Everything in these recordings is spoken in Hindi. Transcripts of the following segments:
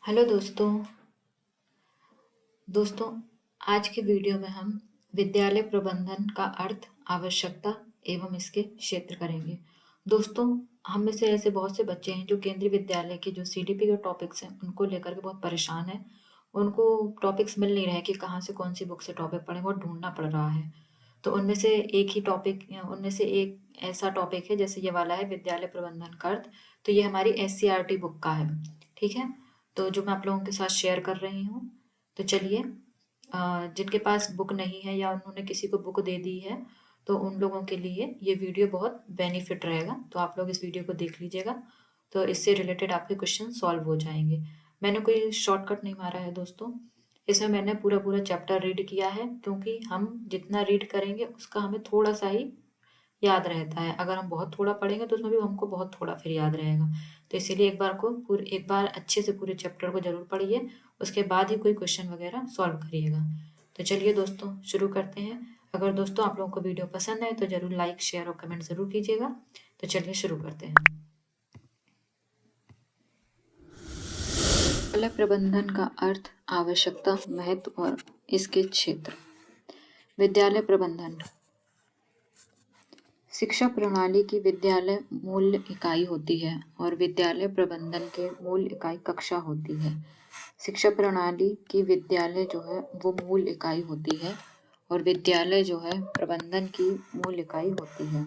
हेलो दोस्तों आज के वीडियो में हम विद्यालय प्रबंधन का अर्थ, आवश्यकता एवं इसके क्षेत्र करेंगे। दोस्तों, हम में से ऐसे बहुत से बच्चे हैं जो केंद्रीय विद्यालय के जो सीडीपी के टॉपिक्स हैं उनको लेकर के बहुत परेशान हैं। उनको टॉपिक्स मिल नहीं रहे कि कहाँ से कौन सी बुक से टॉपिक पढ़ें, बहुत ढूंढना पड़ रहा है। तो उनमें से एक ऐसा टॉपिक है, जैसे ये वाला है विद्यालय प्रबंधन का अर्थ। तो ये हमारी एससीईआरटी बुक का है, ठीक है। तो जो मैं आप लोगों के साथ शेयर कर रही हूँ। तो चलिए, जिनके पास बुक नहीं है या उन्होंने किसी को बुक दे दी है, तो उन लोगों के लिए ये वीडियो बहुत बेनिफिट रहेगा। तो आप लोग इस वीडियो को देख लीजिएगा, तो इससे रिलेटेड आपके क्वेश्चन सॉल्व हो जाएंगे। मैंने कोई शॉर्टकट नहीं मारा है दोस्तों, इसमें मैंने पूरा पूरा चैप्टर रीड किया है, क्योंकि हम जितना रीड करेंगे उसका हमें थोड़ा सा ही याद रहता है। अगर हम बहुत थोड़ा पढ़ेंगे तो उसमें भी हमको बहुत थोड़ा फिर याद रहेगा। तो इसीलिए एक बार अच्छे से पूरे चैप्टर को जरूर पढ़िए, उसके बाद ही कोई क्वेश्चन वगैरह सॉल्व करिएगा। तो चलिए दोस्तों, शुरू करते हैं। अगर दोस्तों आप लोगों को वीडियो पसंद आए तो जरूर लाइक, शेयर और कमेंट जरूर कीजिएगा। तो चलिए शुरू करते हैं। विद्यालय प्रबंधन का अर्थ, आवश्यकता, महत्व और इसके क्षेत्र। विद्यालय प्रबंधन शिक्षा प्रणाली की विद्यालय मूल इकाई होती है और विद्यालय प्रबंधन के मूल इकाई कक्षा होती है। शिक्षा प्रणाली की विद्यालय जो है वो मूल इकाई होती है और विद्यालय जो है प्रबंधन की मूल इकाई होती है।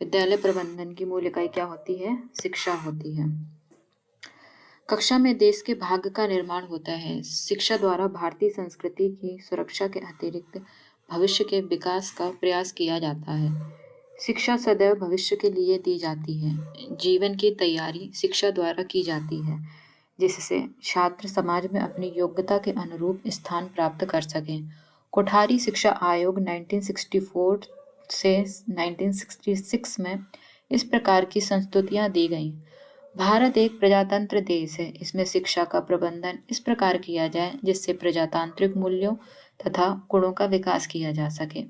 विद्यालय प्रबंधन की मूल इकाई क्या होती है? शिक्षा होती है। कक्षा में देश के भाग्य का निर्माण होता है। शिक्षा द्वारा भारतीय संस्कृति की सुरक्षा के अतिरिक्त भविष्य के विकास का प्रयास किया जाता है। शिक्षा सदैव भविष्य के लिए दी जाती है। जीवन की तैयारी शिक्षा द्वारा की जाती है, जिससे छात्र समाज में अपनी योग्यता के अनुरूप स्थान प्राप्त कर सकें। कोठारी शिक्षा आयोग 1964 से 1966 में इस प्रकार की संस्तुतियां दी गईं। भारत एक प्रजातंत्र देश है। इसमें शिक्षा का प्रबंधन इस प्रकार किया जाए जिससे प्रजातांत्रिक मूल्यों तथा गुणों का विकास किया जा सके।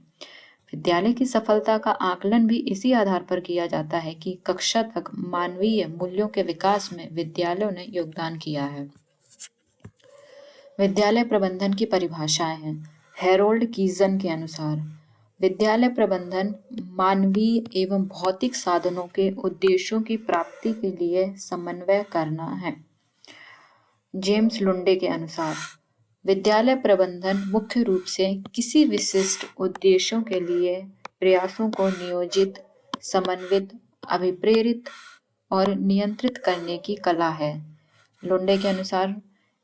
विद्यालय की सफलता का आकलन भी इसी आधार पर किया जाता है कि कक्षा तक मानवीय मूल्यों के विकास में विद्यालयों ने योगदान किया है। विद्यालय प्रबंधन की परिभाषाएं हैं। हेरोल्ड कीजन के अनुसार विद्यालय प्रबंधन मानवीय एवं भौतिक साधनों के उद्देश्यों की प्राप्ति के लिए समन्वय करना है। जेम्स लुंडे के अनुसार विद्यालय प्रबंधन मुख्य रूप से किसी विशिष्ट उद्देश्यों के लिए प्रयासों को नियोजित, समन्वित, अभिप्रेरित और नियंत्रित करने की कला है। लुंडे के अनुसार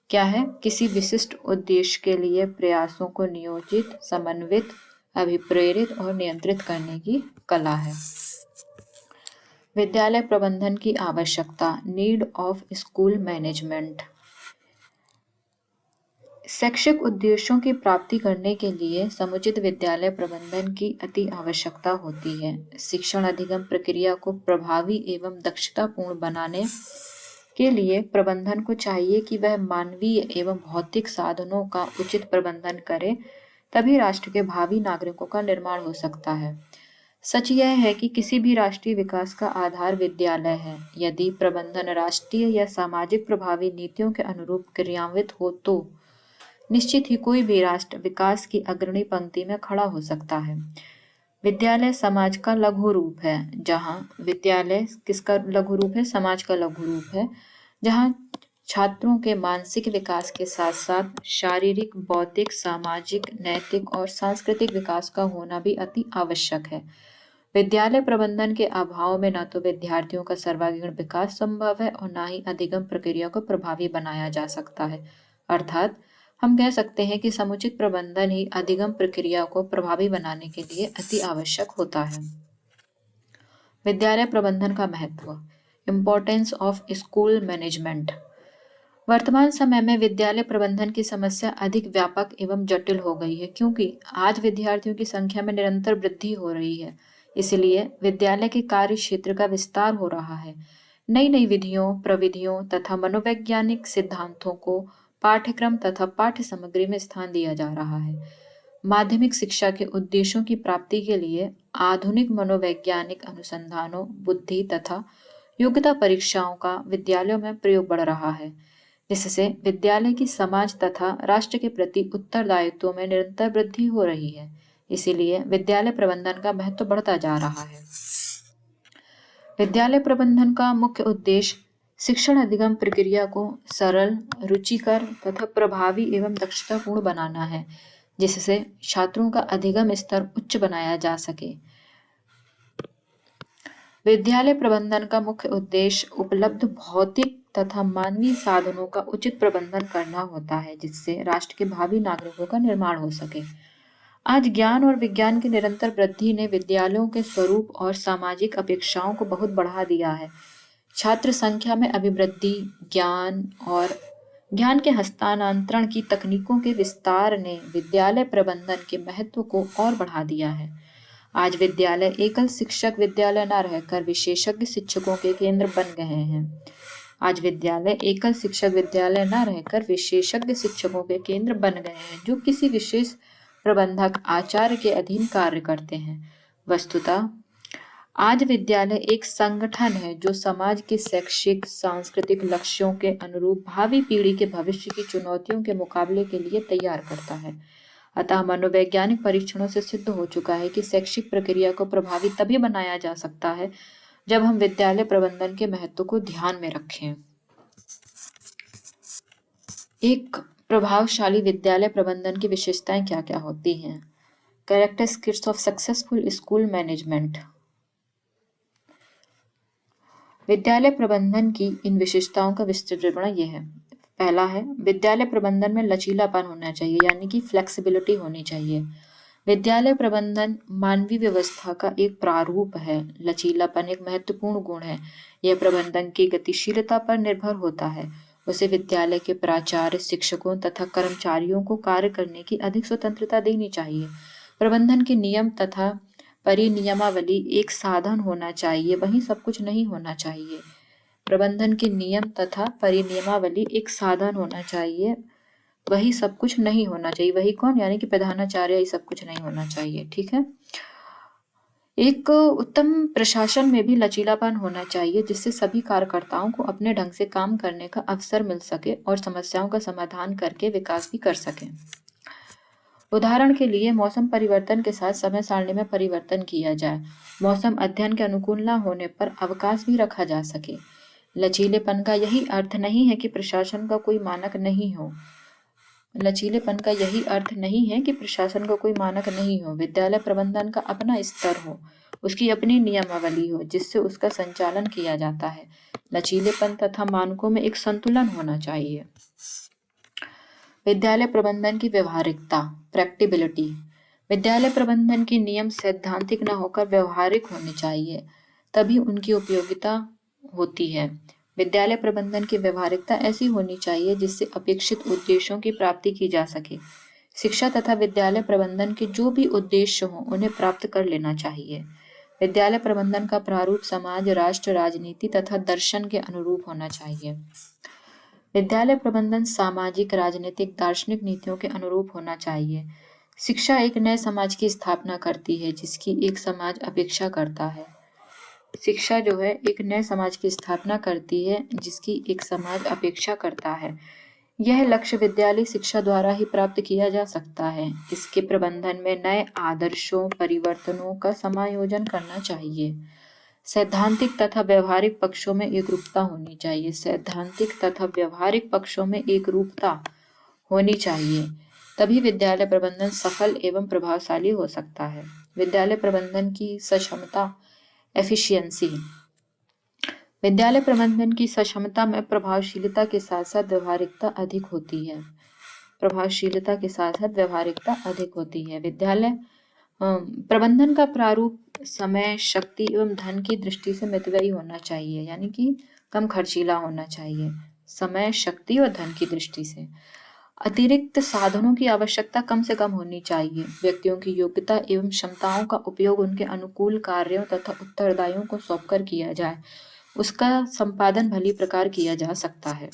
क्या है? किसी विशिष्ट उद्देश्य के लिए प्रयासों को नियोजित, समन्वित, अभिप्रेरित और नियंत्रित करने की कला है। विद्यालय प्रबंधन की आवश्यकता, नीड ऑफ स्कूल मैनेजमेंट। शैक्षिक उद्देश्यों की प्राप्ति करने के लिए समुचित विद्यालय प्रबंधन की अति आवश्यकता होती है। शिक्षण अधिगम प्रक्रिया को प्रभावी एवं दक्षतापूर्ण बनाने के लिए प्रबंधन को चाहिए कि वह मानवीय एवं भौतिक साधनों का उचित प्रबंधन करे, तभी राष्ट्र के भावी नागरिकों का निर्माण हो सकता है। सच यह है कि किसी भी राष्ट्रीय विकास का आधार विद्यालय है। यदि प्रबंधन राष्ट्रीय या सामाजिक प्रभावी नीतियों के अनुरूप क्रियान्वित हो तो निश्चित ही कोई भी राष्ट्र विकास की अग्रणी पंक्ति में खड़ा हो सकता है। विद्यालय समाज का लघु रूप है। जहाँ विद्यालय किसका लघु रूप है? समाज का लघु रूप है, जहाँ छात्रों के मानसिक विकास के साथ साथ शारीरिक, बौद्धिक, सामाजिक, नैतिक और सांस्कृतिक विकास का होना भी अति आवश्यक है। विद्यालय प्रबंधन के अभाव में न तो विद्यार्थियों का सर्वांगीण विकास संभव है और न ही अधिगम प्रक्रिया को प्रभावी बनाया जा सकता है। अर्थात हम कह सकते हैं कि समुचित प्रबंधन ही अधिगम प्रक्रिया को प्रभावी बनाने के लिए अति आवश्यक होता है। विद्यालय प्रबंधन का महत्व, इम्पोर्टेंस ऑफ स्कूल मैनेजमेंट। वर्तमान समय में विद्यालय प्रबंधन की समस्या अधिक व्यापक एवं जटिल हो गई है, क्योंकि आज विद्यार्थियों की संख्या में निरंतर वृद्धि हो रही है। इसलिए विद्यालय के कार्य क्षेत्र का विस्तार हो रहा है। नई नई विधियों, प्रविधियों तथा मनोवैज्ञानिक सिद्धांतों को पाठ्यक्रम तथा पाठ्य सामग्री में स्थान दिया जा रहा है। माध्यमिक शिक्षा के उद्देश्यों की प्राप्ति के लिए आधुनिक मनोवैज्ञानिक अनुसंधानों, बुद्धि तथा योग्यता परीक्षाओं का विद्यालयों में प्रयोग बढ़ रहा है। जिससे विद्यालय की समाज तथा राष्ट्र के प्रति उत्तरदायित्व में निरंतर वृद्धि हो रही है। इसीलिए विद्यालय प्रबंधन का महत्व बढ़ता जा रहा है। विद्यालय प्रबंधन का मुख्य उद्देश्य शिक्षण अधिगम प्रक्रिया को सरल, रुचिकर तथा प्रभावी एवं दक्षतापूर्ण बनाना है, जिससे छात्रों का अधिगम स्तर उच्च बनाया जा सके। विद्यालय प्रबंधन का मुख्य उद्देश्य उपलब्ध भौतिक तथा मानवीय साधनों का उचित प्रबंधन करना होता है, जिससे राष्ट्र के भावी नागरिकों का निर्माण हो सके। आज ज्ञान और विज्ञान की निरंतर वृद्धि ने विद्यालयों के स्वरूप और सामाजिक अपेक्षाओं को बहुत बढ़ा दिया है। छात्र संख्या में अभिवृद्धि, ज्ञान के हस्तांतरण की तकनीकों के विस्तार ने विद्यालय प्रबंधन के महत्व को और बढ़ा दिया है। आज विद्यालय एकल शिक्षक विद्यालय न रहकर विशेषज्ञ शिक्षकों के केंद्र बन गए हैं। आज विद्यालय एकल शिक्षक विद्यालय न रहकर विशेषज्ञ शिक्षकों के केंद्र बन गए हैं, जो किसी विशेष प्रबंधक आचार्य के अधीन कार्य करते हैं। वस्तुतः आज विद्यालय एक संगठन है जो समाज के शैक्षिक सांस्कृतिक लक्ष्यों के अनुरूप भावी पीढ़ी के भविष्य की चुनौतियों के मुकाबले के लिए तैयार करता है। अतः मनोवैज्ञानिक परीक्षणों से सिद्ध हो चुका है कि शैक्षिक प्रक्रिया को प्रभावी तभी बनाया जा सकता है जब हम विद्यालय प्रबंधन के महत्व को ध्यान में रखें। एक प्रभावशाली विद्यालय प्रबंधन की विशेषताएं क्या क्या होती हैं? Characteristics of successful school management. विद्यालय प्रबंधन की इन विशेषताओं का विस्तृत विवरण यह है। पहला है, विद्यालय प्रबंधन में लचीलापन होना चाहिए, यानी कि फ्लेक्सिबिलिटी होनी चाहिए। विद्यालय प्रबंधन मानवीय व्यवस्था का एक प्रारूप है। लचीलापन एक महत्वपूर्ण गुण है। यह प्रबंधन की गतिशीलता पर निर्भर होता है। उसे विद्यालय के प्राचार्य, शिक्षकों तथा कर्मचारियों को कार्य करने की अधिक स्वतंत्रता देनी चाहिए। प्रबंधन के नियम तथा परिनियमावली एक साधन होना चाहिए, वही सब कुछ नहीं होना चाहिए। प्रबंधन के नियम तथा परिनियमावली एक साधन होना चाहिए, वही सब कुछ नहीं होना चाहिए। वही कौन? यानी कि प्रधानाचार्य, ये सब कुछ नहीं होना चाहिए। ठीक है। एक उत्तम प्रशासन में भी लचीलापन होना चाहिए, जिससे सभी कार्यकर्ताओं को अपने ढंग से काम करने का अवसर मिल सके और समस्याओं का समाधान करके विकास भी कर सकें। उदाहरण के लिए मौसम परिवर्तन के साथ समय सारणी में परिवर्तन किया जाए। मौसम अध्ययन के अनुकूल न होने पर अवकाश भी रखा जा सके। लचीलेपन का यही अर्थ नहीं है कि प्रशासन का कोई मानक नहीं हो। लचीलेपन का यही अर्थ नहीं है कि प्रशासन का कोई मानक नहीं हो। विद्यालय प्रबंधन का अपना स्तर हो, उसकी अपनी नियमावली हो, जिससे उसका संचालन किया जाता है। लचीलेपन तथा मानकों में एक संतुलन होना चाहिए। विद्यालय प्रबंधन की व्यवहारिकता, प्रैक्टिबिलिटी। विद्यालय प्रबंधन के नियम सैद्धांतिक न होकर व्यवहारिक होने चाहिए, तभी उनकी उपयोगिता होती है। विद्यालय प्रबंधन की व्यवहारिकता ऐसी होनी चाहिए जिससे अपेक्षित उद्देश्यों की प्राप्ति की जा सके। शिक्षा तथा विद्यालय प्रबंधन के जो भी उद्देश्य हों, उन्हें प्राप्त कर लेना चाहिए। विद्यालय प्रबंधन का प्रारूप समाज, राष्ट्र, राजनीति तथा दर्शन के अनुरूप होना चाहिए। विद्यालय प्रबंधन सामाजिक, राजनीतिक, दार्शनिक नीतियों के अनुरूप होना चाहिए। शिक्षा एक नए समाज की स्थापना करती है, जिसकी एक समाज अपेक्षा करता है। शिक्षा जो है एक नए समाज की स्थापना करती है, जिसकी एक समाज अपेक्षा करता है। यह लक्ष्य विद्यालय शिक्षा द्वारा ही प्राप्त किया जा सकता है। इसके प्रबंधन में नए आदर्शों, परिवर्तनों का समायोजन करना चाहिए। सैद्धांतिक तथा व्यवहारिक पक्षों में एकरूपता होनी चाहिए। सैद्धांतिक तथा व्यवहारिक पक्षों में एकरूपता होनी चाहिए, तभी विद्यालय प्रबंधन सफल एवं प्रभावशाली हो सकता है। विद्यालय प्रबंधन की सक्षमता, एफिशिएंसी। विद्यालय प्रबंधन की सक्षमता में प्रभावशीलता के साथ साथ व्यवहारिकता अधिक होती है। प्रभावशीलता के साथ साथ व्यवहारिकता अधिक होती है। विद्यालय प्रबंधन का प्रारूप समय, शक्ति एवं धन की दृष्टि से मितव्ययी होना चाहिए, यानी कि कम खर्चीला होना चाहिए। समय, शक्ति और धन की दृष्टि से अतिरिक्त साधनों की आवश्यकता कम से कम होनी चाहिए। व्यक्तियों की योग्यता एवं क्षमताओं का उपयोग उनके अनुकूल कार्यों तथा उत्तरदायियों को सौंपकर किया जाए, उसका संपादन भली प्रकार किया जा सकता है।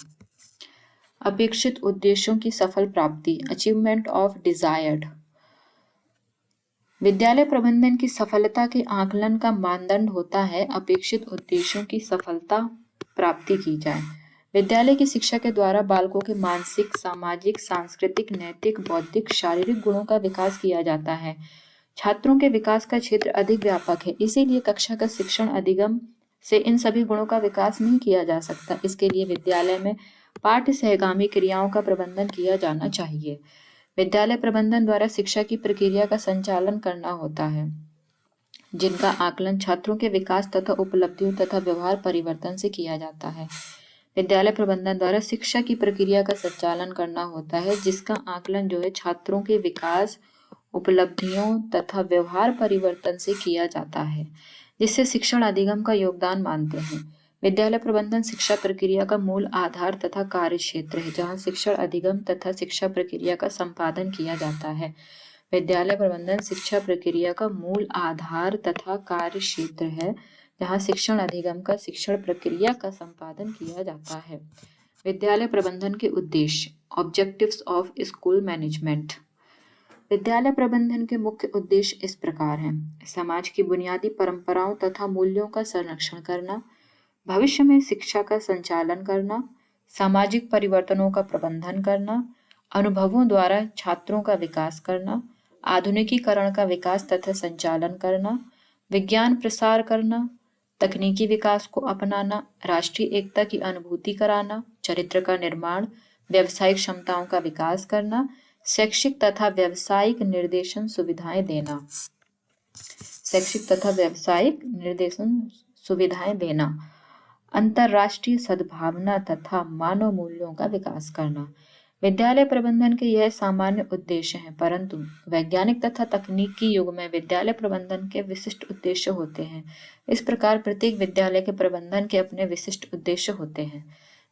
अपेक्षित उद्देश्यों की सफल प्राप्ति, अचीवमेंट ऑफ डिजायर्ड। विद्यालय प्रबंधन की सफलता के आकलन का मानदंड होता है अपेक्षित उद्देश्यों की सफलता प्राप्ति की जाए। विद्यालय की शिक्षा के द्वारा बालकों के मानसिक, सामाजिक, सांस्कृतिक, नैतिक, बौद्धिक, शारीरिक गुणों का विकास किया जाता है। छात्रों के विकास का क्षेत्र अधिक व्यापक है, इसीलिए कक्षा का शिक्षण अधिगम से इन सभी गुणों का विकास नहीं किया जा सकता। इसके लिए विद्यालय में पाठ्य सहगामी क्रियाओं का प्रबंधन किया जाना चाहिए। विद्यालय प्रबंधन द्वारा शिक्षा की प्रक्रिया का संचालन करना होता है, जिनका आकलन छात्रों के विकास तथा उपलब्धियों तथा व्यवहार परिवर्तन से किया जाता है। विद्यालय प्रबंधन द्वारा शिक्षा की प्रक्रिया का संचालन करना होता है, जिसका आकलन जो है छात्रों के विकास, उपलब्धियों तथा व्यवहार परिवर्तन से किया जाता है, जिससे शिक्षण अधिगम का योगदान मानते हैं। विद्यालय प्रबंधन शिक्षा प्रक्रिया का मूल आधार तथा कार्य क्षेत्र है, जहाँ शिक्षण अधिगम तथा शिक्षा प्रक्रिया का संपादन किया जाता है। विद्यालय प्रबंधन शिक्षा प्रक्रिया का मूल आधार तथा कार्य क्षेत्र है, जहाँ शिक्षण अधिगम का शिक्षण प्रक्रिया का संपादन किया जाता है। विद्यालय प्रबंधन के उद्देश्य, ऑब्जेक्टिव्स ऑफ स्कूल मैनेजमेंट। विद्यालय प्रबंधन के मुख्य उद्देश्य इस प्रकार हैं: समाज की बुनियादी परंपराओं तथा मूल्यों का संरक्षण करना, भविष्य में शिक्षा का संचालन करना, सामाजिक परिवर्तनों का प्रबंधन करना, अनुभवों द्वारा छात्रों का विकास करना, आधुनिकीकरण का विकास तथा संचालन करना, विज्ञान प्रसार करना, तकनीकी विकास को अपनाना, राष्ट्रीय एकता की अनुभूति कराना, चरित्र का निर्माण, व्यावसायिक क्षमताओं का विकास करना, शैक्षिक तथा व्यावसायिक निर्देशन सुविधाएं देना, शैक्षिक तथा व्यावसायिक निर्देशन सुविधाएं देना, अंतरराष्ट्रीय सद्भावना तथा मानव मूल्यों का विकास करना। विद्यालय प्रबंधन के यह सामान्य उद्देश्य हैं, परंतु वैज्ञानिक तथा तकनीकी युग में विद्यालय प्रबंधन के विशिष्ट उद्देश्य होते हैं। इस प्रकार प्रत्येक विद्यालय के प्रबंधन के अपने विशिष्ट उद्देश्य होते हैं।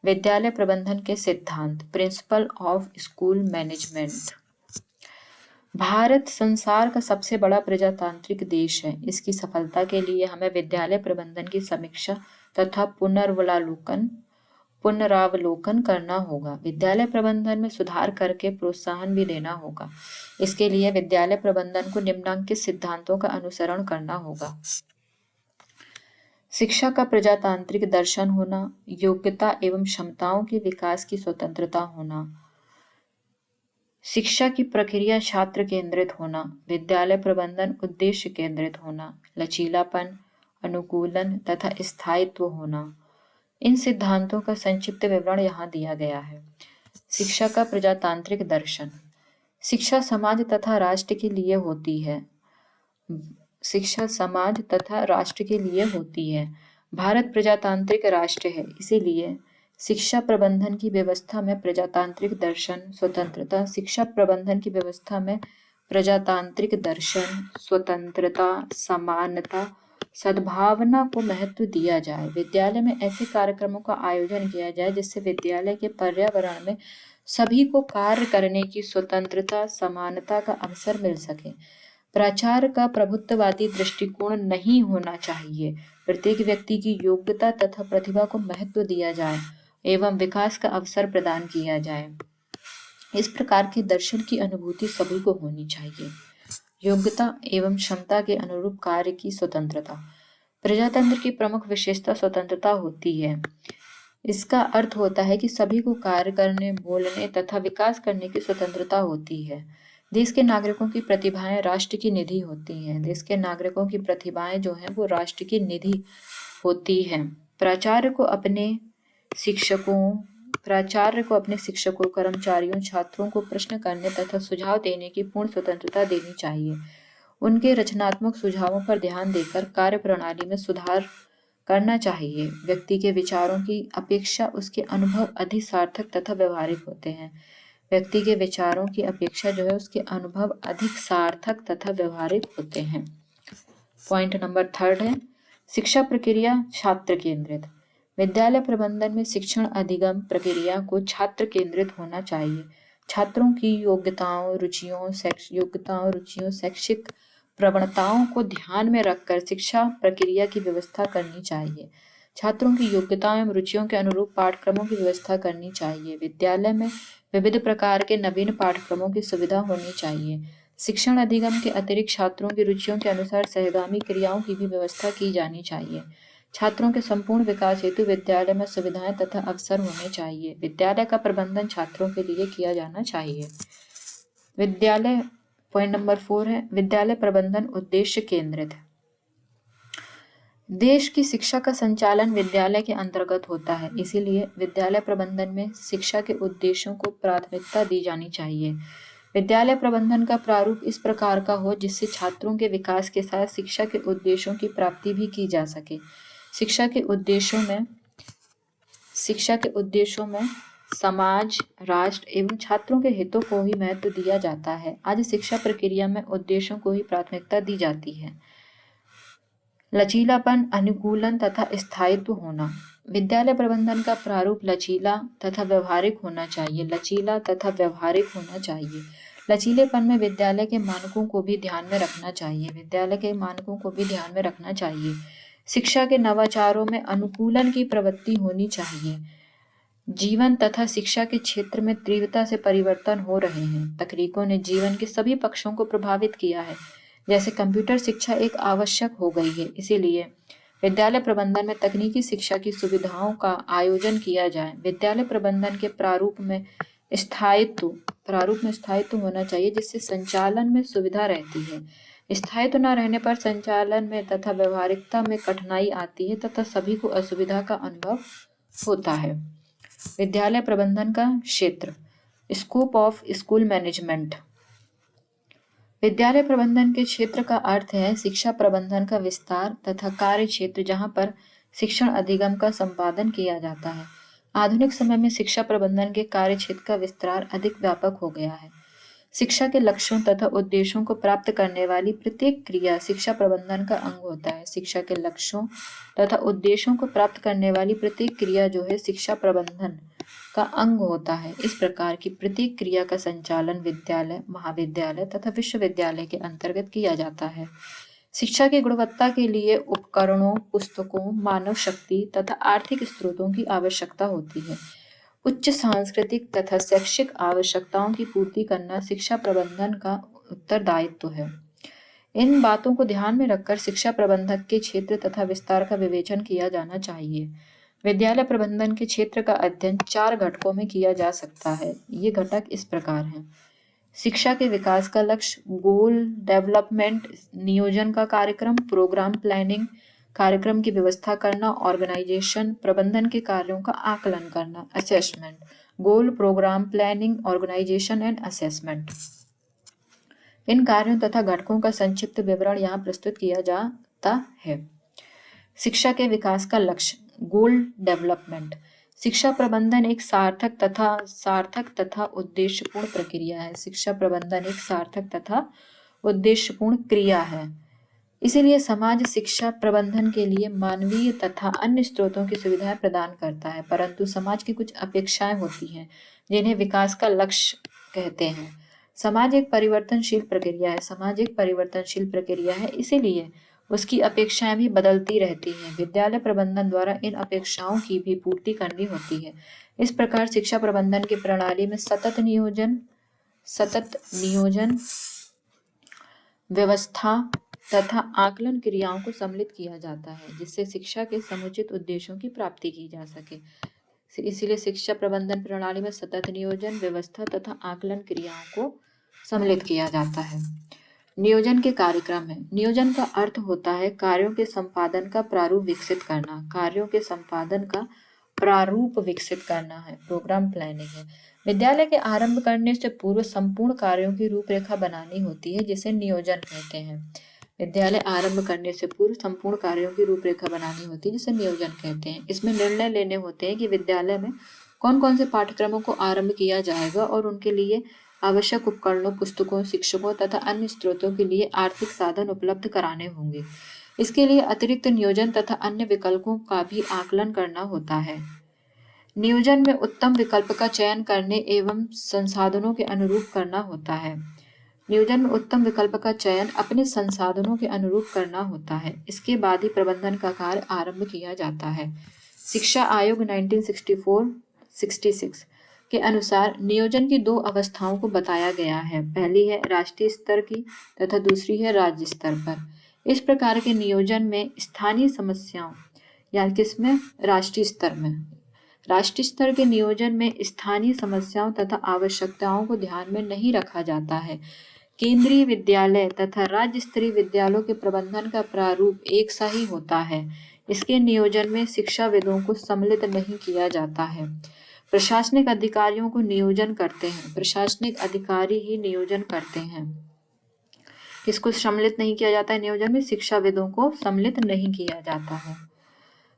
विद्यालय प्रबंधन के सिद्धांत, principle of school management. Bharat संसार का सबसे बड़ा प्रजातांत्रिक देश है। इसकी सफलता के लिए हमें विद्यालय प्रबंधन की समीक्षा तथा पुनरावलोकन करना होगा। विद्यालय प्रबंधन में सुधार करके प्रोत्साहन भी देना होगा। इसके लिए विद्यालय प्रबंधन को निम्नलिखित सिद्धांतों का अनुसरण करना होगा: शिक्षा का प्रजातांत्रिक दर्शन होना, योग्यता एवं क्षमताओं के विकास की स्वतंत्रता होना, शिक्षा की प्रक्रिया छात्र केंद्रित होना, विद्यालय प्रबंधन उद्देश्य केंद्रित होना, लचीलापन, अनुकूलन तथा स्थायित्व होना। इन सिद्धांतों का संक्षिप्त विवरण यहाँ दिया गया है। शिक्षा का प्रजातांत्रिक दर्शन। शिक्षा समाज तथा राष्ट्र के लिए होती है। शिक्षा समाज तथा राष्ट्र के लिए होती है। भारत प्रजातांत्रिक राष्ट्र है, इसीलिए शिक्षा प्रबंधन की व्यवस्था में प्रजातांत्रिक दर्शन, स्वतंत्रता, शिक्षा प्रबंधन की व्यवस्था में प्रजातांत्रिक दर्शन, स्वतंत्रता, समानता, सद्भावना को महत्व दिया जाए। विद्यालय में ऐसे कार्यक्रमों का आयोजन किया जाए जिससे विद्यालय के पर्यावरण में सभी को कार्य करने की स्वतंत्रता, समानता का अवसर मिल सके। प्राचार्य का प्रभुत्ववादी दृष्टिकोण नहीं होना चाहिए। प्रत्येक व्यक्ति की योग्यता तथा प्रतिभा को महत्व दिया जाए एवं विकास का अवसर प्रदान किया जाए। इस प्रकार के दर्शन की अनुभूति सभी को होनी चाहिए। योग्यता एवं क्षमता के अनुरूप कार्य की स्वतंत्रता। प्रजातंत्र की प्रमुख विशेषता स्वतंत्रता होती है। इसका अर्थ होता है कि सभी को कार्य करने, बोलने तथा विकास करने की स्वतंत्रता होती है। देश के नागरिकों की प्रतिभाएं राष्ट्र की निधि होती हैं। देश के नागरिकों की प्रतिभाएं जो हैं वो राष्ट्र की निधि होती हैं। प्राचार्य को अपने शिक्षकों, कर्मचारियों, छात्रों को प्रश्न करने तथा सुझाव देने की पूर्ण स्वतंत्रता देनी चाहिए। उनके रचनात्मक सुझावों पर ध्यान देकर कार्य प्रणाली में सुधार करना चाहिए। व्यक्ति के विचारों की अपेक्षा उसके अनुभव अधिक सार्थक तथा व्यवहारिक होते हैं। व्यक्ति के विचारों की अपेक्षा जो है उसके अनुभव अधिक सार्थक तथा व्यवहारिक होते हैं। पॉइंट नंबर 3 है शिक्षा प्रक्रिया छात्र केंद्रित। विद्यालय प्रबंधन में शिक्षण अधिगम प्रक्रिया को छात्र केंद्रित होना चाहिए। छात्रों की योग्यताओं, रुचियों, शैक्षिक प्रवणताओं को ध्यान में रखकर शिक्षा प्रक्रिया की व्यवस्था करनी चाहिए। छात्रों की योग्यताओं एवं रुचियों के अनुरूप पाठ्यक्रमों की व्यवस्था करनी चाहिए। विद्यालय में विविध प्रकार के नवीन पाठ्यक्रमों की सुविधा होनी चाहिए। शिक्षण अधिगम के अतिरिक्त छात्रों की रुचियों के अनुसार सहगामी क्रियाओं की भी व्यवस्था की जानी चाहिए। छात्रों के संपूर्ण विकास हेतु विद्यालय में सुविधाएं तथा अवसर होने चाहिए। विद्यालय का प्रबंधन छात्रों के लिए किया जाना चाहिए। विद्यालय पॉइंट नंबर 4 है विद्यालय प्रबंधन उद्देश्य केंद्रित। देश की शिक्षा का संचालन विद्यालय के अंतर्गत होता है, इसीलिए विद्यालय प्रबंधन में शिक्षा के उद्देश्यों को प्राथमिकता दी जानी चाहिए। विद्यालय प्रबंधन का प्रारूप इस प्रकार का हो जिससे छात्रों के विकास के साथ शिक्षा के उद्देश्यों की प्राप्ति भी की जा सके। शिक्षा के उद्देश्यों में समाज, राष्ट्र एवं छात्रों के हितों को ही महत्व दिया जाता है। आज शिक्षा प्रक्रिया में उद्देश्यों को ही प्राथमिकता दी जाती है। लचीलापन, अनुकूलन तथा स्थायित्व होना। विद्यालय प्रबंधन का प्रारूप लचीला तथा व्यवहारिक होना चाहिए। लचीला तथा व्यवहारिक होना चाहिए। लचीलेपन में विद्यालय के मानकों को भी ध्यान में रखना चाहिए। विद्यालय के मानकों को भी ध्यान में रखना चाहिए। शिक्षा के नवाचारों में अनुकूलन की प्रवृत्ति होनी चाहिए। जीवन तथा शिक्षा के क्षेत्र में तीव्रता से परिवर्तन हो रहे हैं। तकनीकों ने जीवन के सभी पक्षों को प्रभावित किया है। जैसे कंप्यूटर शिक्षा एक आवश्यक हो गई है, इसीलिए विद्यालय प्रबंधन में तकनीकी शिक्षा की सुविधाओं का आयोजन किया जाए। विद्यालय प्रबंधन के प्रारूप में स्थायित्व होना चाहिए जिससे संचालन में सुविधा रहती है। स्थायित्व न रहने पर संचालन में तथा व्यवहारिकता में कठिनाई आती है तथा सभी को असुविधा का अनुभव होता है। विद्यालय प्रबंधन का क्षेत्र, स्कोप ऑफ स्कूल मैनेजमेंट। विद्यालय प्रबंधन के क्षेत्र का अर्थ है शिक्षा प्रबंधन का विस्तार तथा कार्य क्षेत्र जहाँ पर शिक्षण अधिगम का संपादन किया जाता है। आधुनिक समय में शिक्षा प्रबंधन के कार्य क्षेत्र का विस्तार अधिक व्यापक हो गया है। शिक्षा के लक्ष्यों तथा उद्देश्यों को प्राप्त करने वाली प्रत्येक क्रिया शिक्षा प्रबंधन का अंग होता है। शिक्षा के लक्ष्यों तथा उद्देश्यों को प्राप्त करने वाली प्रत्येक क्रिया जो है शिक्षा प्रबंधन का अंग होता है। इस प्रकार की प्रत्येक क्रिया का संचालन विद्यालय, महाविद्यालय तथा विश्वविद्यालय के अंतर्गत किया जाता है। शिक्षा की गुणवत्ता के लिए उपकरणों, पुस्तकों, मानव शक्ति तथा आर्थिक स्रोतों की आवश्यकता होती है। उच्च सांस्कृतिक तथा शैक्षिक आवश्यकताओं की पूर्ति करना शिक्षा प्रबंधन का उत्तरदायित्व है। इन बातों को ध्यान में रखकर शिक्षा प्रबंधक के क्षेत्र तथा विस्तार का विवेचन किया जाना चाहिए। विद्यालय प्रबंधन के क्षेत्र का अध्ययन 4 घटकों में किया जा सकता है। ये घटक इस प्रकार हैं। शिक्षा के विकास का लक्ष्य, गोल डेवलपमेंट, नियोजन का कार्यक्रम, प्रोग्राम प्लानिंग, कार्यक्रम की व्यवस्था करना, ऑर्गेनाइजेशन, प्रबंधन के कार्यों का आकलन करना, assessment. Goal, programme planning, organisation and assessment. इन कार्यों तथा घटकों का संक्षिप्त विवरण यहाँ प्रस्तुत किया जाता है। शिक्षा के विकास का लक्ष्य, गोल डेवलपमेंट। शिक्षा प्रबंधन एक सार्थक तथा उद्देश्यपूर्ण प्रक्रिया है। शिक्षा प्रबंधन एक सार्थक तथा उद्देश्यपूर्ण क्रिया है। इसीलिए समाज शिक्षा प्रबंधन के लिए मानवीय तथा अन्य स्रोतों की सुविधाएं प्रदान करता है, परंतु समाज की कुछ अपेक्षाएं होती हैं जिन्हें विकास का लक्ष्य कहते हैं। समाज एक परिवर्तनशील प्रक्रिया है, इसीलिए उसकी अपेक्षाएं भी बदलती रहती हैं। विद्यालय प्रबंधन द्वारा इन अपेक्षाओं की भी पूर्ति करनी होती है। इस प्रकार शिक्षा प्रबंधन की प्रणाली में सतत नियोजन, व्यवस्था तथा आकलन क्रियाओं को सम्मिलित किया जाता है जिससे शिक्षा के समुचित उद्देश्यों की प्राप्ति की जा सके। इसीलिए शिक्षा प्रबंधन प्रणाली में सतत नियोजन, व्यवस्था तथा आकलन क्रियाओं को सम्मिलित किया जाता है। नियोजन के कार्यक्रम है। नियोजन का अर्थ होता है कार्यों के संपादन का प्रारूप विकसित करना है। प्रोग्राम प्लानिंग है। विद्यालय के आरंभ करने से पूर्व संपूर्ण कार्यों की रूपरेखा बनानी होती है जिसे नियोजन कहते हैं। विद्यालय आरंभ करने से पूर्व संपूर्ण कार्यों की रूपरेखा बनानी होती है जिसे नियोजन कहते हैं। इसमें निर्णय लेने होते हैं कि विद्यालय में कौन कौन से पाठ्यक्रमों को आरंभ किया जाएगा और उनके लिए आवश्यक उपकरणों, पुस्तकों, शिक्षकों तथा अन्य स्रोतों के लिए आर्थिक साधन उपलब्ध कराने होंगे। इसके लिए अतिरिक्त नियोजन तथा अन्य विकल्पों का भी आकलन करना होता है। नियोजन में उत्तम विकल्प का चयन करने एवं संसाधनों के अनुरूप करना होता है। नियोजन में उत्तम विकल्प का चयन अपने संसाधनों के अनुरूप करना होता है। इसके बाद ही प्रबंधन का कार्य आरंभ किया जाता है। शिक्षा आयोग 1964-66 के अनुसार नियोजन की 2 अवस्थाओं को बताया गया है। पहली है राष्ट्रीय स्तर की तथा दूसरी है राज्य स्तर पर। इस प्रकार के नियोजन में स्थानीय समस्याओं या किसमें, राष्ट्रीय स्तर में। राष्ट्रीय स्तर के नियोजन में स्थानीय समस्याओं तथा आवश्यकताओं को ध्यान में नहीं रखा जाता है। केंद्रीय विद्यालय तथा राज्य स्तरीय विद्यालयों के प्रबंधन का प्रारूप एक सा ही होता है। इसके नियोजन में शिक्षाविदों को सम्मिलित नहीं किया जाता है। प्रशासनिक अधिकारियों को नियोजन करते हैं, प्रशासनिक अधिकारी ही नियोजन करते हैं। किसको सम्मिलित नहीं किया जाता है नियोजन में, शिक्षाविदों को सम्मिलित नहीं किया जाता है।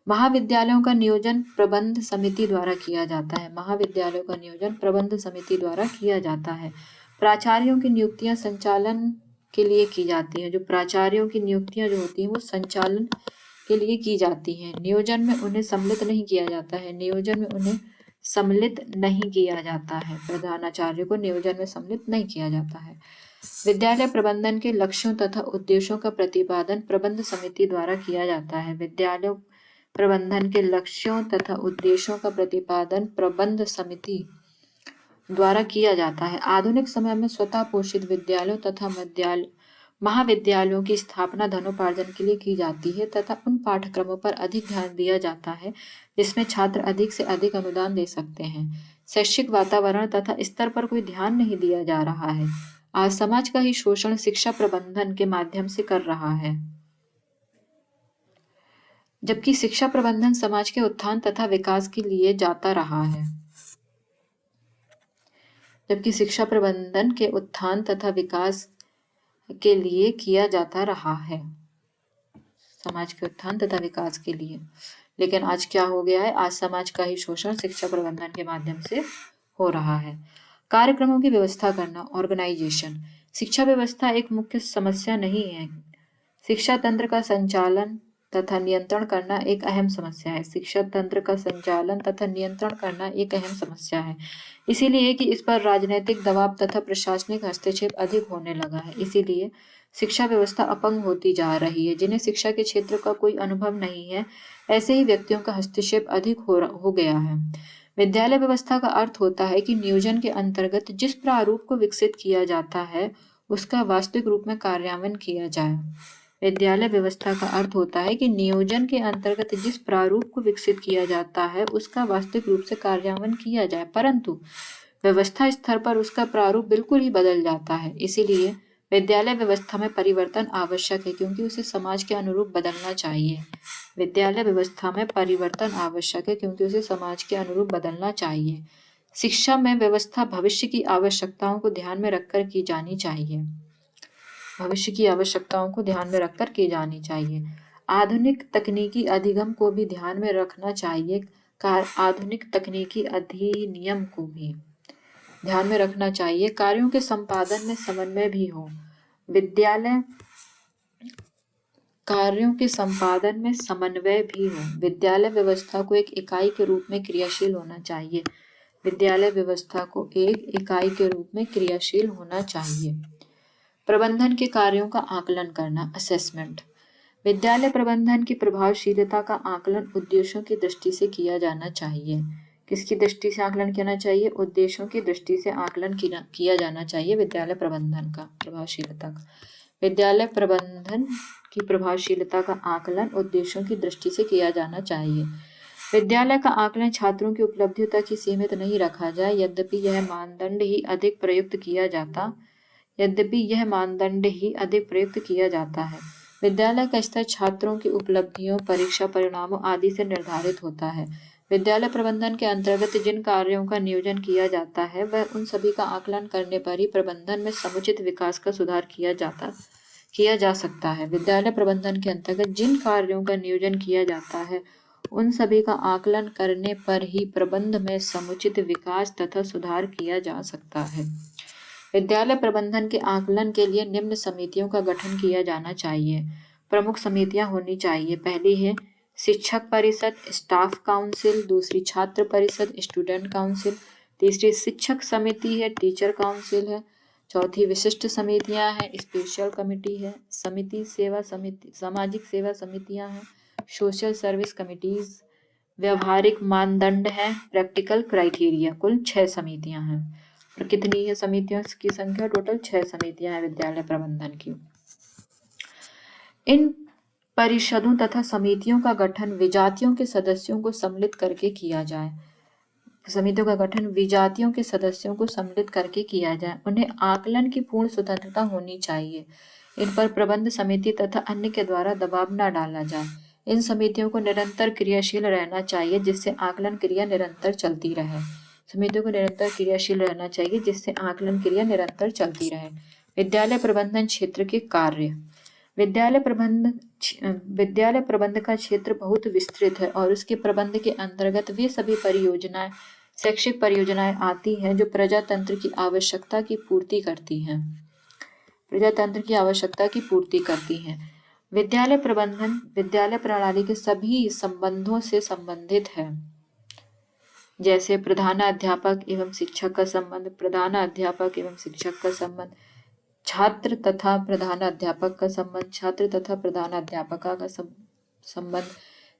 महाविद्यालयों का नियोजन प्रबंध समिति द्वारा किया जाता है। महाविद्यालयों का नियोजन प्रबंध समिति द्वारा किया जाता है। प्राचार्यों की नियुक्तियां संचालन के लिए की जाती हैं। जो प्राचार्यों की नियुक्तियां जो होती हैं वो संचालन के लिए की जाती हैं। नियोजन में उन्हें सम्मिलित नहीं किया जाता है। नियोजन में उन्हें सम्मिलित नहीं किया जाता है। प्रधानाचार्य को नियोजन में सम्मिलित नहीं किया जाता है। विद्यालय प्रबंधन के लक्ष्यों तथा उद्देश्यों का प्रतिपादन प्रबंध समिति द्वारा किया जाता है। विद्यालय प्रबंधन के लक्ष्यों तथा उद्देश्यों का प्रतिपादन प्रबंध समिति द्वारा किया जाता है। आधुनिक समय में स्वतः पोषित विद्यालयों तथा महाविद्यालयों की स्थापना धनोपार्जन के लिए की जाती है तथा उन पाठ्यक्रमों पर अधिक ध्यान दिया जाता है जिसमें छात्र अधिक से अधिक अनुदान दे सकते हैं। शैक्षिक वातावरण तथा स्तर पर कोई ध्यान नहीं दिया जा रहा है। आज समाज का ही शोषण शिक्षा प्रबंधन के माध्यम से कर रहा है, जबकि शिक्षा प्रबंधन समाज के उत्थान तथा विकास के लिए जाता रहा है। जबकि शिक्षा प्रबंधन के उत्थान तथा विकास के लिए किया जाता रहा है, समाज के उत्थान तथा विकास के लिए। लेकिन आज क्या हो गया है, आज समाज का ही शोषण शिक्षा प्रबंधन के माध्यम से हो रहा है। कार्यक्रमों की व्यवस्था करना, ऑर्गेनाइजेशन। शिक्षा व्यवस्था एक मुख्य समस्या नहीं है। शिक्षा तंत्र का संचालन तथा नियंत्रण करना एक अहम समस्या है। शिक्षा तंत्र का संचालन तथा नियंत्रण करना एक अहम समस्या है, इसीलिए कि इस पर राजनीतिक दबाव तथा प्रशासनिक हस्तक्षेप अधिक होने लगा है। इसीलिए शिक्षा व्यवस्था अपंग होती जा रही है। जिन्हें शिक्षा के क्षेत्र का कोई अनुभव नहीं है, ऐसे ही व्यक्तियों का हस्तक्षेप अधिक हो गया है। विद्यालय व्यवस्था का अर्थ होता है कि नियोजन के अंतर्गत जिस प्रारूप को विकसित किया जाता है उसका वास्तविक रूप में कार्यान्वयन किया जाए। विद्यालय व्यवस्था का अर्थ होता है कि नियोजन के अंतर्गत जिस प्रारूप को विकसित किया जाता है उसका वास्तविक रूप से कार्यान्वयन किया जाए, परंतु व्यवस्था स्तर पर उसका प्रारूप बिल्कुल ही बदल जाता है। इसीलिए विद्यालय व्यवस्था में परिवर्तन आवश्यक है, क्योंकि उसे समाज के अनुरूप बदलना चाहिए। विद्यालय व्यवस्था में परिवर्तन आवश्यक है क्योंकि उसे समाज के अनुरूप बदलना चाहिए। शिक्षा में व्यवस्था भविष्य की आवश्यकताओं को ध्यान में रखकर की जानी चाहिए। भविष्य की आवश्यकताओं को ध्यान में रखकर की जानी चाहिए। आधुनिक तकनीकी अधिगम को भी ध्यान में रखना चाहिए। आधुनिक तकनीकी अधिनियम को भी ध्यान में रखना चाहिए। कार्यों के संपादन में समन्वय भी हो। विद्यालय कार्यों के संपादन में समन्वय भी हो। विद्यालय व्यवस्था को एक इकाई के रूप में क्रियाशील होना चाहिए। विद्यालय व्यवस्था को एक इकाई के रूप में क्रियाशील होना चाहिए। प्रबंधन के कार्यों का आकलन करना, असेसमेंट। विद्यालय प्रबंधन की प्रभावशीलता का आकलन उद्देश्यों की दृष्टि से किया जाना चाहिए। किसकी दृष्टि से आकलन करना चाहिए? उद्देश्यों की दृष्टि से आकलन किया जाना चाहिए विद्यालय प्रबंधन का, प्रभावशीलता का। विद्यालय प्रबंधन की प्रभावशीलता का आकलन उद्देश्यों की दृष्टि से किया जाना चाहिए। विद्यालय का आकलन छात्रों की उपलब्धियों तक ही सीमित नहीं रखा जाए, यद्यपि यह मानदंड ही अधिक प्रयुक्त किया जाता है। विद्यालय का स्तर छात्रों की उपलब्धियों, परीक्षा परिणामों आदि से निर्धारित होता है। विद्यालय प्रबंधन के अंतर्गत जिन कार्यों का नियोजन किया जाता है वह उन सभी का आकलन करने पर ही प्रबंधन में समुचित विकास का सुधार किया जा सकता है। विद्यालय प्रबंधन के अंतर्गत जिन कार्यों का नियोजन किया जाता है उन सभी का आकलन करने पर ही प्रबंध में समुचित विकास तथा सुधार किया जा सकता है। विद्यालय प्रबंधन के आकलन के लिए निम्न समितियों का गठन किया जाना चाहिए। प्रमुख समितियां होनी चाहिए। पहली है शिक्षक परिषद, स्टाफ काउंसिल। दूसरी छात्र परिषद, स्टूडेंट काउंसिल। तीसरी शिक्षक समिति है, टीचर काउंसिल है। चौथी विशिष्ट समितियां हैं, स्पेशल कमेटी है। सामाजिक सेवा समितियां हैं, सोशल सर्विस कमिटीज। व्यवहारिक मानदंड है, प्रैक्टिकल क्राइटेरिया। कुल 6 समितियां हैं। और कितनी है समितियों की संख्या? टोटल 6 समितियां हैं विद्यालय प्रबंधन की। इन परिषदों तथा समितियों का गठन विजातियों के सदस्यों को सम्मिलित करके किया जाए। समितियों का गठन विजातियों के सदस्यों को सम्मिलित करके किया जाए। उन्हें आकलन की पूर्ण स्वतंत्रता होनी चाहिए। इन पर प्रबंध समिति तथा अन्य के द्वारा दबाव न डाला जाए। इन समितियों को निरंतर क्रियाशील रहना चाहिए जिससे आकलन क्रिया निरंतर चलती रहे। समितियों को निरंतर क्रियाशील रहना चाहिए जिससे आकलन क्रिया निरंतर चलती रहे। विद्यालय प्रबंधन क्षेत्र के कार्य। विद्यालय प्रबंध का क्षेत्र बहुत विस्तृत है और उसके प्रबंध के अंतर्गत वे सभी परियोजनाएं, शैक्षिक परियोजनाएं आती हैं जो प्रजातंत्र की आवश्यकता की पूर्ति करती हैं। प्रजातंत्र की आवश्यकता की पूर्ति करती हैं। विद्यालय प्रबंधन विद्यालय प्रणाली के सभी संबंधों से संबंधित है, जैसे प्रधानाध्यापक एवं शिक्षक का संबंध, प्रधानाध्यापक एवं शिक्षक का संबंध, छात्र तथा प्रधानाध्यापक का संबंध, छात्र तथा प्रधानाध्यापिका का संबंध,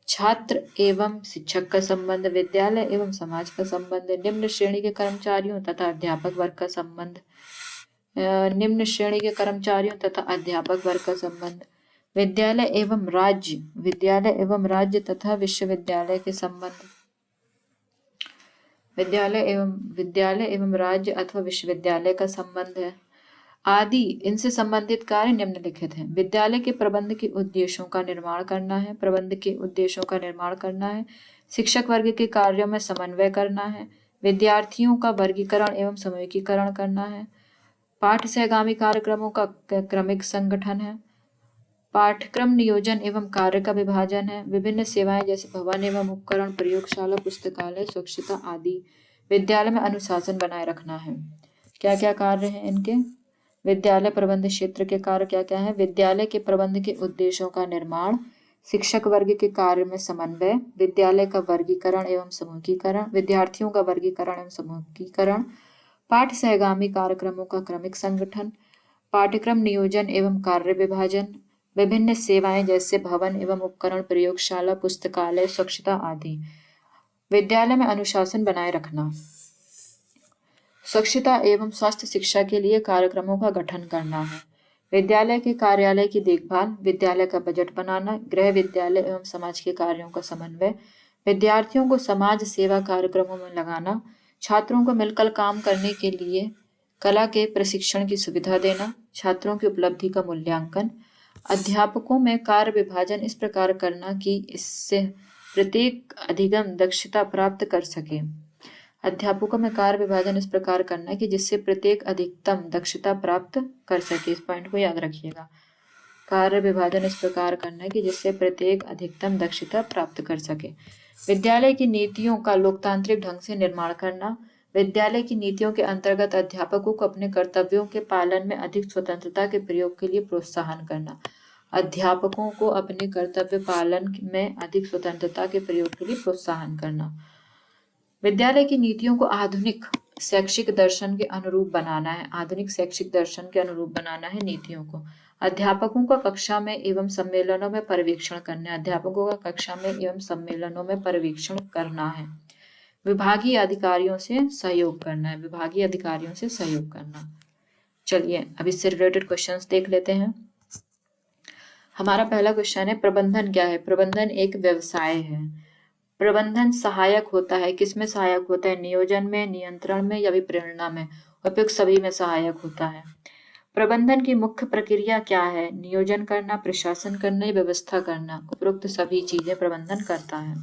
छात्र एवं शिक्षक का संबंध, विद्यालय एवं समाज का संबंध, निम्न श्रेणी के कर्मचारियों तथा अध्यापक वर्ग का संबंध, निम्न श्रेणी के कर्मचारियों तथा अध्यापक वर्ग का संबंध, विद्यालय एवं राज्य तथा विश्वविद्यालय के संबंध, विद्यालय एवं राज्य अथवा विश्वविद्यालय का संबंध है आदि। इनसे संबंधित कार्य निम्नलिखित हैं। विद्यालय के प्रबंध के उद्देश्यों का निर्माण करना है। प्रबंध के उद्देश्यों का निर्माण करना है। शिक्षक वर्ग के कार्यों में समन्वय करना है। विद्यार्थियों का वर्गीकरण एवं समूहीकरण करना है। पाठ सहगामी कार्यक्रमों का क्रमिक संगठन है। पाठ्यक्रम नियोजन एवं कार्य का विभाजन है। विभिन्न सेवाएं जैसे भवन एवं उपकरण, प्रयोगशाला, पुस्तकालय, स्वच्छता आदि। विद्यालय में अनुशासन बनाए रखना है। क्या क्या कार्य हैं इनके? विद्यालय प्रबंध क्षेत्र के कार्य क्या क्या है? विद्यालय के प्रबंध के उद्देश्यों का निर्माण, शिक्षक वर्ग के कार्य में समन्वय, विद्यालय का वर्गीकरण एवं समूहीकरण, विद्यार्थियों का वर्गीकरण एवं समूहीकरण, पाठ सहगामी कार्यक्रमों का क्रमिक संगठन, पाठ्यक्रम नियोजन एवं कार्य विभाजन, विभिन्न सेवाएं जैसे भवन एवं उपकरण, प्रयोगशाला, पुस्तकालय, स्वच्छता आदि। विद्यालय में अनुशासन बनाए रखना, स्वच्छता एवं स्वास्थ्य शिक्षा के लिए कार्यक्रमों का गठन करना है। विद्यालय के कार्यालय की देखभाल, विद्यालय का बजट बनाना, गृह विद्यालय एवं समाज के कार्यों का समन्वय, विद्यार्थियों को समाज सेवा कार्यक्रमों में लगाना, छात्रों को मिलकर काम करने के लिए कला के प्रशिक्षण की सुविधा देना, छात्रों की उपलब्धि का मूल्यांकन, अध्यापकों में कार्य विभाजन इस प्रकार करना कि इससे प्रत्येक अधिगम दक्षता प्राप्त कर सके। अध्यापकों में कार्य विभाजन इस प्रकार करना कि जिससे प्रत्येक अधिकतम दक्षता प्राप्त कर सके। इस पॉइंट को याद रखिएगा। कार्य विभाजन इस प्रकार करना कि जिससे प्रत्येक अधिकतम दक्षता प्राप्त कर सके। विद्यालय की नीतियों का लोकतांत्रिक ढंग से निर्माण करना, विद्यालय की नीतियों के अंतर्गत अध्यापकों को अपने कर्तव्यों के पालन में अधिक स्वतंत्रता के प्रयोग के लिए प्रोत्साहन करना। अध्यापकों को अपने कर्तव्य पालन में अधिक स्वतंत्रता के प्रयोग के लिए प्रोत्साहन करना। विद्यालय की नीतियों को आधुनिक शैक्षिक दर्शन के अनुरूप बनाना है। आधुनिक शैक्षिक दर्शन के अनुरूप बनाना है नीतियों को। अध्यापकों का कक्षा में एवं सम्मेलनों में पर्यवेक्षण करना है। अध्यापकों का कक्षा में एवं सम्मेलनों में पर्यवेक्षण करना है। विभागीय अधिकारियों से सहयोग करना है। विभागीय अधिकारियों से सहयोग करना। चलिए अब इससे रिलेटेड क्वेश्चंस देख लेते हैं। हमारा पहला क्वेश्चन है, प्रबंधन क्या है? प्रबंधन एक व्यवसाय है। प्रबंधन सहायक होता है। किसमें सहायक होता है? नियोजन में, नियंत्रण में या विप्रेरणा में? उपयुक्त सभी में सहायक होता है। प्रबंधन की मुख्य प्रक्रिया क्या है? नियोजन करना, प्रशासन करना या व्यवस्था करना? उपरोक्त सभी चीजें प्रबंधन करता है।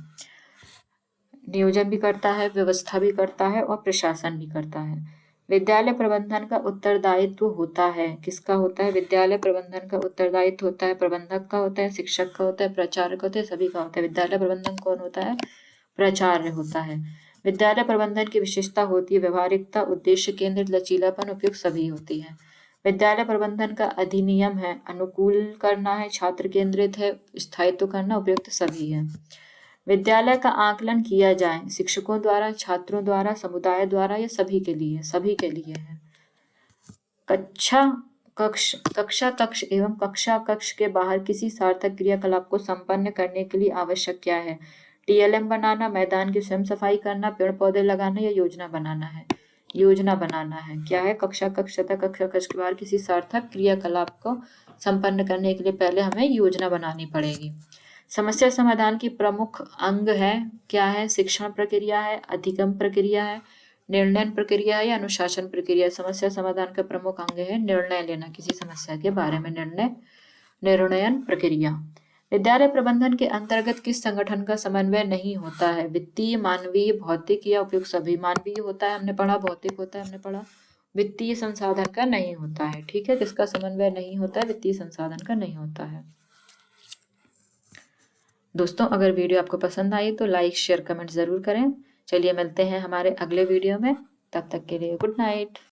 नियोजन भी करता है, व्यवस्था भी करता है और प्रशासन भी करता है। विद्यालय प्रबंधन का उत्तरदायित्व होता है। किसका होता है? विद्यालय प्रबंधन का उत्तरदायित्व होता है प्रबंधक का होता है, शिक्षक का होता है, प्राचार्य का होता है, सभी का होता है। विद्यालय प्रबंधन कौन होता है? प्राचार्य होता है। विद्यालय प्रबंधन की विशेषता होती है व्यवहारिकता, उद्देश्य केंद्रित, लचीलापन, उपयुक्त सभी होती है। विद्यालय प्रबंधन का अधिनियम है अनुकूल करना है, छात्र केंद्रित है, स्थायित्व करना, उपयुक्त सभी है। विद्यालय का आकलन किया जाए शिक्षकों द्वारा, छात्रों द्वारा, समुदाय द्वारा या सभी के लिए? सभी के लिए है। कक्षा कक्ष एवं कक्षा कक्ष के बाहर किसी सार्थक क्रियाकलाप को संपन्न करने के लिए आवश्यक क्या है? TLM बनाना, मैदान की स्वयं सफाई करना, पेड़ पौधे लगाना या योजना बनाना है। योजना बनाना है। क्या है? कक्षा कक्ष तथा कक्षा कक्ष के बाहर किसी सार्थक क्रियाकलाप को संपन्न करने के लिए पहले हमें योजना बनानी पड़ेगी। समस्या समाधान की प्रमुख अंग है, क्या है? शिक्षण प्रक्रिया है, अधिगम प्रक्रिया है, निर्णय प्रक्रिया है या अनुशासन प्रक्रिया। समस्या समाधान का प्रमुख अंग है निर्णय लेना, किसी समस्या के बारे में निर्णयन प्रक्रिया। विद्यालय प्रबंधन के अंतर्गत किस संगठन का समन्वय नहीं होता है? वित्तीय, मानवीय, भौतिक या उपयुक्त सभी। मानवीय होता है, हमने पढ़ा, भौतिक होता है, हमने पढ़ा, वित्तीय संसाधन का नहीं होता है। ठीक है, किसका समन्वय नहीं होता है? वित्तीय संसाधन का नहीं होता है। दोस्तों, अगर वीडियो आपको पसंद आई तो लाइक शेयर कमेंट जरूर करें। चलिए मिलते हैं हमारे अगले वीडियो में, तब तक के लिए गुड नाइट।